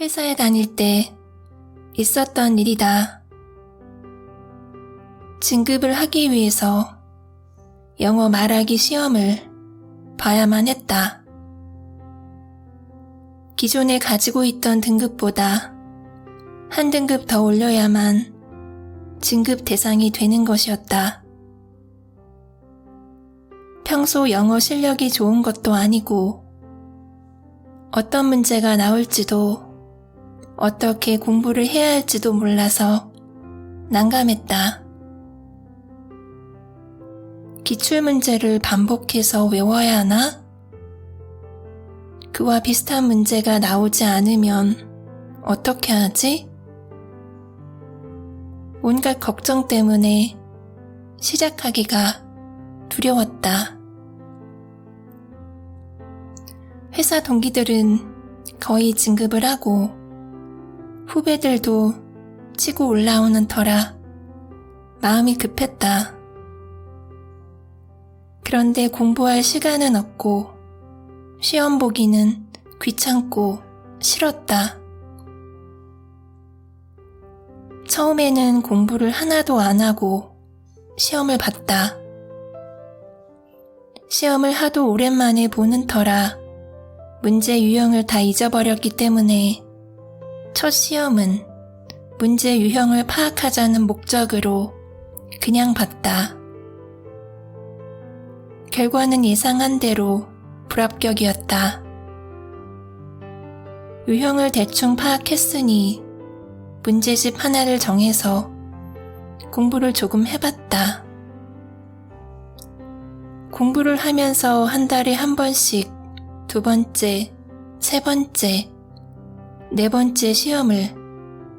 회사에 다닐 때 있었던 일이다. 진급을 하기 위해서 영어 말하기 시험을 봐야만 했다. 기존에 가지고 있던 등급보다 한 등급 더 올려야만 진급 대상이 되는 것이었다. 평소 영어 실력이 좋은 것도 아니고 어떤 문제가 나올지도 어떻게 공부를 해야 할지도 몰라서 난감했다. 기출문제를 반복해서 외워야 하나? 그와 비슷한 문제가 나오지 않으면 어떻게 하지? 온갖 걱정 때문에 시작하기가 두려웠다. 회사 동기들은 거의 진급을 하고 후배들도 치고 올라오는 터라 마음이 급했다. 그런데 공부할 시간은 없고 시험 보기는 귀찮고 싫었다. 처음에는 공부를 하나도 안 하고 시험을 봤다. 시험을 하도 오랜만에 보는 터라 문제 유형을 다 잊어버렸기 때문에 첫 시험은 문제 유형을 파악하자는 목적으로 그냥 봤다. 결과는 예상한 대로 불합격이었다. 유형을 대충 파악했으니 문제집 하나를 정해서 공부를 조금 해봤다. 공부를 하면서 한 달에 한 번씩 두 번째, 세 번째, 네 번째 시험을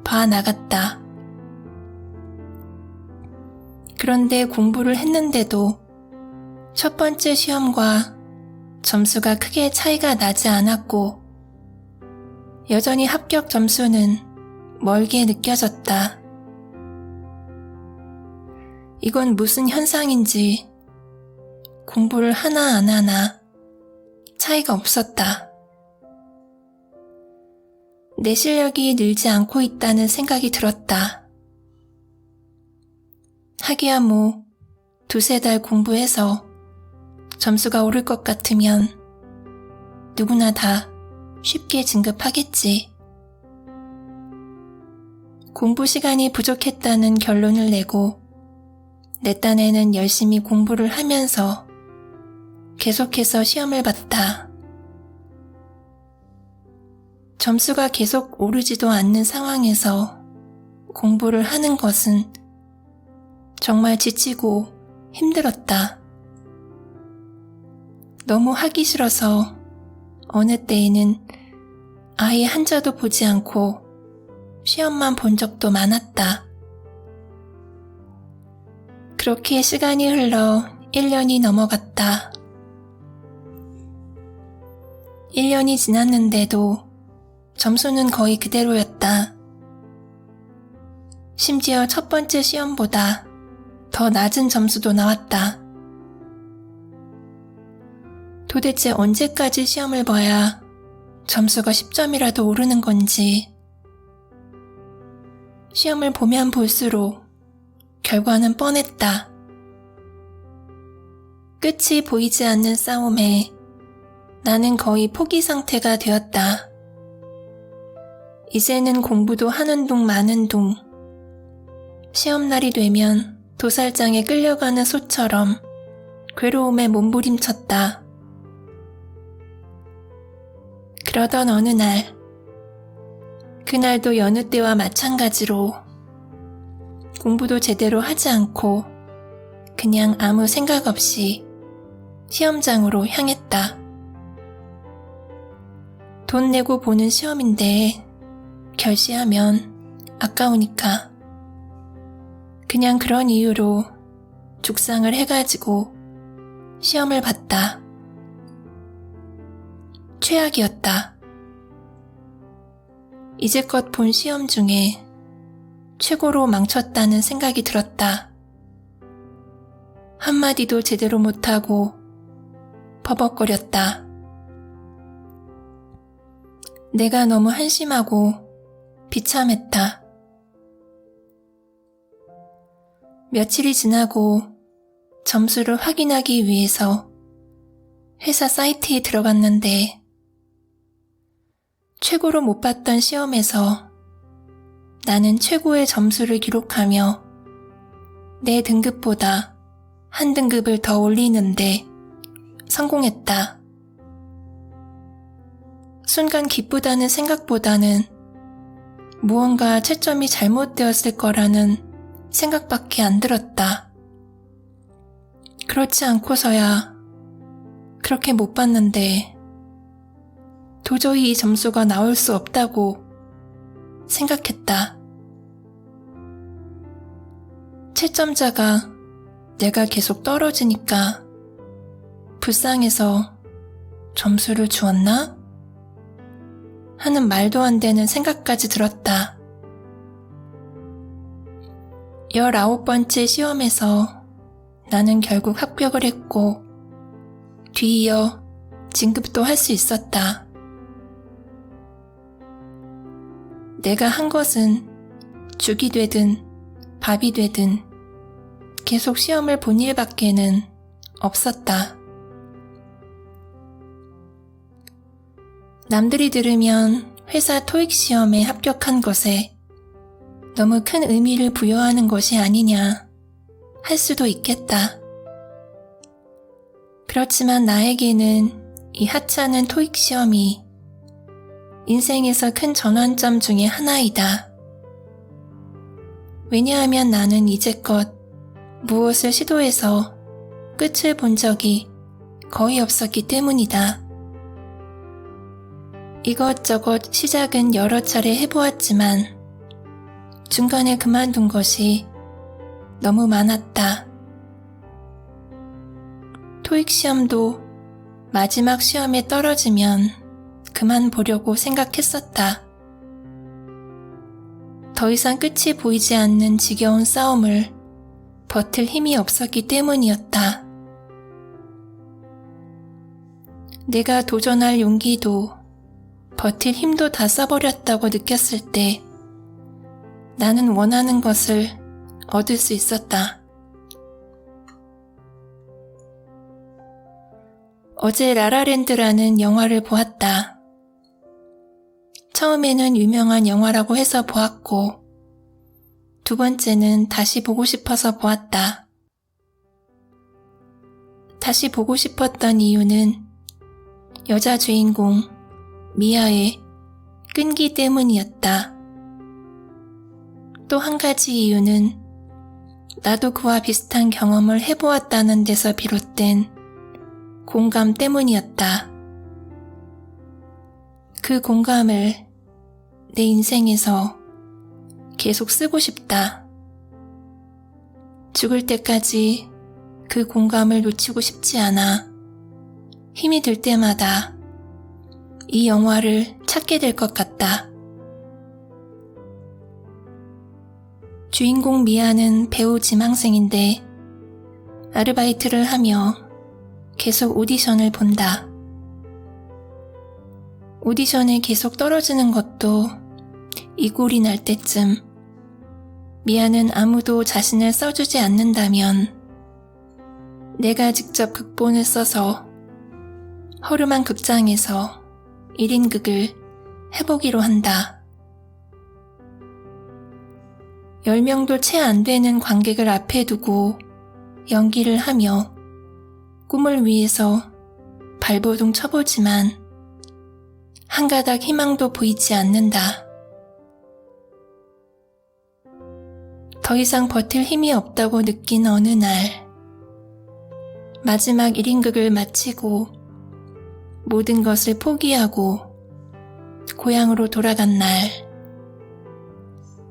봐 나갔다. 그런데 공부를 했는데도 첫 번째 시험과 점수가 크게 차이가 나지 않았고 여전히 합격 점수는 멀게 느껴졌다. 이건 무슨 현상인지 공부를 하나 안 하나 차이가 없었다. 내 실력이 늘지 않고 있다는 생각이 들었다. 하기야 뭐 두세 달 공부해서 점수가 오를 것 같으면 누구나 다 쉽게 진급하겠지. 공부 시간이 부족했다는 결론을 내고 내 딴에는 열심히 공부를 하면서 계속해서 시험을 봤다. 점수가 계속 오르지도 않는 상황에서 공부를 하는 것은 정말 지치고 힘들었다. 너무 하기 싫어서 어느 때에는 아예 한자도 보지 않고 시험만 본 적도 많았다. 그렇게 시간이 흘러 1년이 넘어갔다. 1년이 지났는데도 점수는 거의 그대로였다. 심지어 첫 번째 시험보다 더 낮은 점수도 나왔다. 도대체 언제까지 시험을 봐야 점수가 10점이라도 오르는 건지. 시험을 보면 볼수록 결과는 뻔했다. 끝이 보이지 않는 싸움에 나는 거의 포기 상태가 되었다. 이제는 공부도 하는 둥 마는 둥. 시험날이 되면 도살장에 끌려가는 소처럼 괴로움에 몸부림쳤다. 그러던 어느 날, 그날도 여느 때와 마찬가지로 공부도 제대로 하지 않고 그냥 아무 생각 없이 시험장으로 향했다. 돈 내고 보는 시험인데 결시하면 아까우니까 그냥 그런 이유로 죽상을 해가지고 시험을 봤다. 최악이었다. 이제껏 본 시험 중에 최고로 망쳤다는 생각이 들었다. 한마디도 제대로 못하고 버벅거렸다. 내가 너무 한심하고 비참했다. 며칠이 지나고 점수를 확인하기 위해서 회사 사이트에 들어갔는데 최고로 못 봤던 시험에서 나는 최고의 점수를 기록하며 내 등급보다 한 등급을 더 올리는데 성공했다. 순간 기쁘다는 생각보다는 무언가 채점이 잘못되었을 거라는 생각밖에 안 들었다. 그렇지 않고서야 그렇게 못 봤는데 도저히 이 점수가 나올 수 없다고 생각했다. 채점자가 내가 계속 떨어지니까 불쌍해서 점수를 주었나? 하는 말도 안 되는 생각까지 들었다. 19번째 시험에서 나는 결국 합격을 했고 뒤이어 진급도 할 수 있었다. 내가 한 것은 죽이 되든 밥이 되든 계속 시험을 본 일밖에는 없었다. 남들이 들으면 회사 토익 시험에 합격한 것에 너무 큰 의미를 부여하는 것이 아니냐 할 수도 있겠다. 그렇지만 나에게는 이 하찮은 토익 시험이 인생에서 큰 전환점 중에 하나이다. 왜냐하면 나는 이제껏 무엇을 시도해서 끝을 본 적이 거의 없었기 때문이다. 이것저것 시작은 여러 차례 해보았지만 중간에 그만둔 것이 너무 많았다. 토익 시험도 마지막 시험에 떨어지면 그만 보려고 생각했었다. 더 이상 끝이 보이지 않는 지겨운 싸움을 버틸 힘이 없었기 때문이었다. 내가 도전할 용기도 버틸 힘도 다 써버렸다고 느꼈을 때 나는 원하는 것을 얻을 수 있었다. 어제 라라랜드라는 영화를 보았다. 처음에는 유명한 영화라고 해서 보았고 두 번째는 다시 보고 싶어서 보았다. 다시 보고 싶었던 이유는 여자 주인공 미아의 끈기 때문이었다. 또 한 가지 이유는 나도 그와 비슷한 경험을 해보았다는 데서 비롯된 공감 때문이었다. 그 공감을 내 인생에서 계속 쓰고 싶다. 죽을 때까지 그 공감을 놓치고 싶지 않아 힘이 들 때마다 이 영화를 찾게 될 것 같다. 주인공 미아는 배우 지망생인데 아르바이트를 하며 계속 오디션을 본다. 오디션에 계속 떨어지는 것도 이 꼴이 날 때쯤 미아는 아무도 자신을 써주지 않는다면 내가 직접 극본을 써서 허름한 극장에서 1인극을 해보기로 한다. 10명도 채 안 되는 관객을 앞에 두고 연기를 하며 꿈을 위해서 발버둥 쳐보지만 한 가닥 희망도 보이지 않는다. 더 이상 버틸 힘이 없다고 느낀 어느 날, 마지막 1인극을 마치고 모든 것을 포기하고 고향으로 돌아간 날,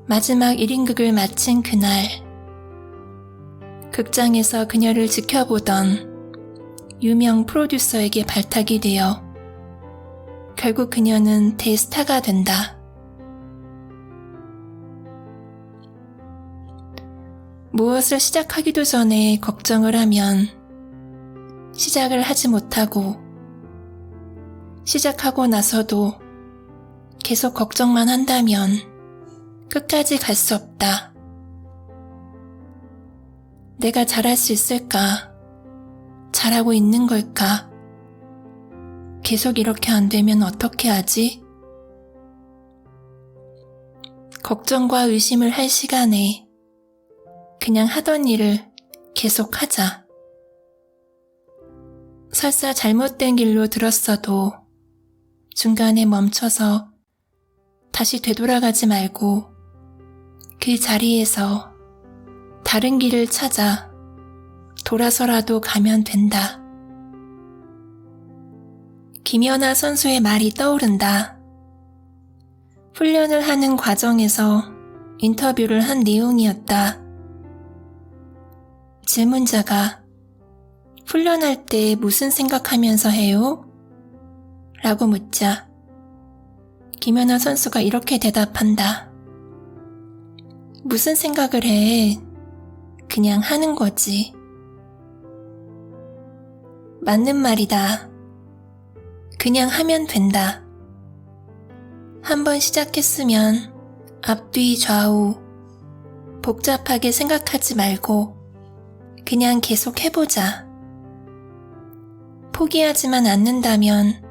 마지막 1인극을 마친 그날, 극장에서 그녀를 지켜보던 유명 프로듀서에게 발탁이 되어 결국 그녀는 대스타가 된다. 무엇을 시작하기도 전에 걱정을 하면 시작을 하지 못하고 시작하고 나서도 계속 걱정만 한다면 끝까지 갈 수 없다. 내가 잘할 수 있을까? 잘하고 있는 걸까? 계속 이렇게 안 되면 어떻게 하지? 걱정과 의심을 할 시간에 그냥 하던 일을 계속 하자. 설사 잘못된 길로 들었어도 중간에 멈춰서 다시 되돌아가지 말고 그 자리에서 다른 길을 찾아 돌아서라도 가면 된다. 김연아 선수의 말이 떠오른다. 훈련을 하는 과정에서 인터뷰를 한 내용이었다. 질문자가 훈련할 때 무슨 생각하면서 해요? 라고 묻자 김연아 선수가 이렇게 대답한다. 무슨 생각을 해? 그냥 하는 거지. 맞는 말이다. 그냥 하면 된다. 한번 시작했으면 앞뒤 좌우 복잡하게 생각하지 말고 그냥 계속 해보자. 포기하지만 않는다면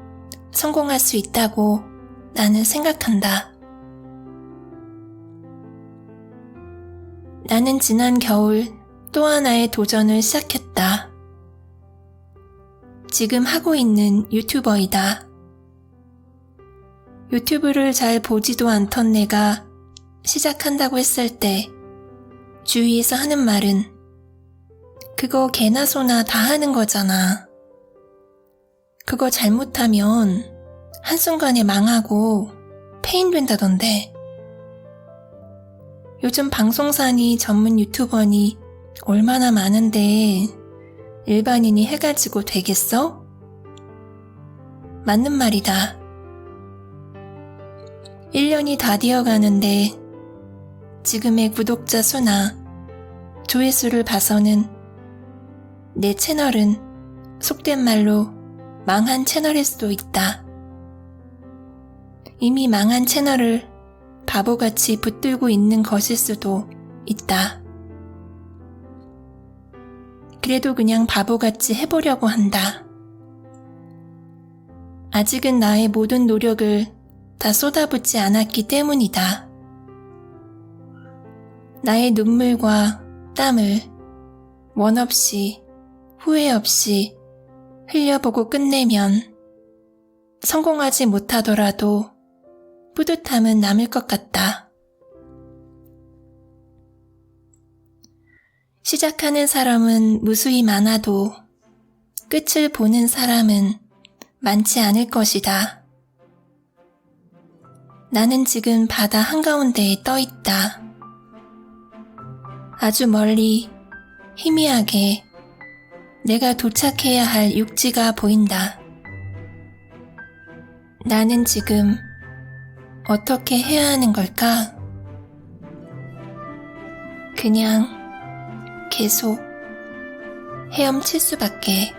성공할 수 있다고 나는 생각한다. 나는 지난 겨울 또 하나의 도전을 시작했다. 지금 하고 있는 유튜버이다. 유튜브를 잘 보지도 않던 내가 시작한다고 했을 때 주위에서 하는 말은 그거 개나 소나 다 하는 거잖아. 그거 잘못하면 한순간에 망하고 폐인된다던데. 요즘 방송사니 전문 유튜버니 얼마나 많은데 일반인이 해가지고 되겠어? 맞는 말이다. 1년이 다 되어가는데 지금의 구독자 수나 조회수를 봐서는 내 채널은 속된 말로 망한 채널일 수도 있다. 이미 망한 채널을 바보같이 붙들고 있는 것일 수도 있다. 그래도 그냥 바보같이 해보려고 한다. 아직은 나의 모든 노력을 다 쏟아붓지 않았기 때문이다. 나의 눈물과 땀을 원 없이 후회 없이 흘려보고 끝내면 성공하지 못하더라도 뿌듯함은 남을 것 같다. 시작하는 사람은 무수히 많아도 끝을 보는 사람은 많지 않을 것이다. 나는 지금 바다 한가운데에 떠 있다. 아주 멀리 희미하게 내가 도착해야 할 육지가 보인다. 나는 지금 어떻게 해야 하는 걸까? 그냥 계속 헤엄칠 수밖에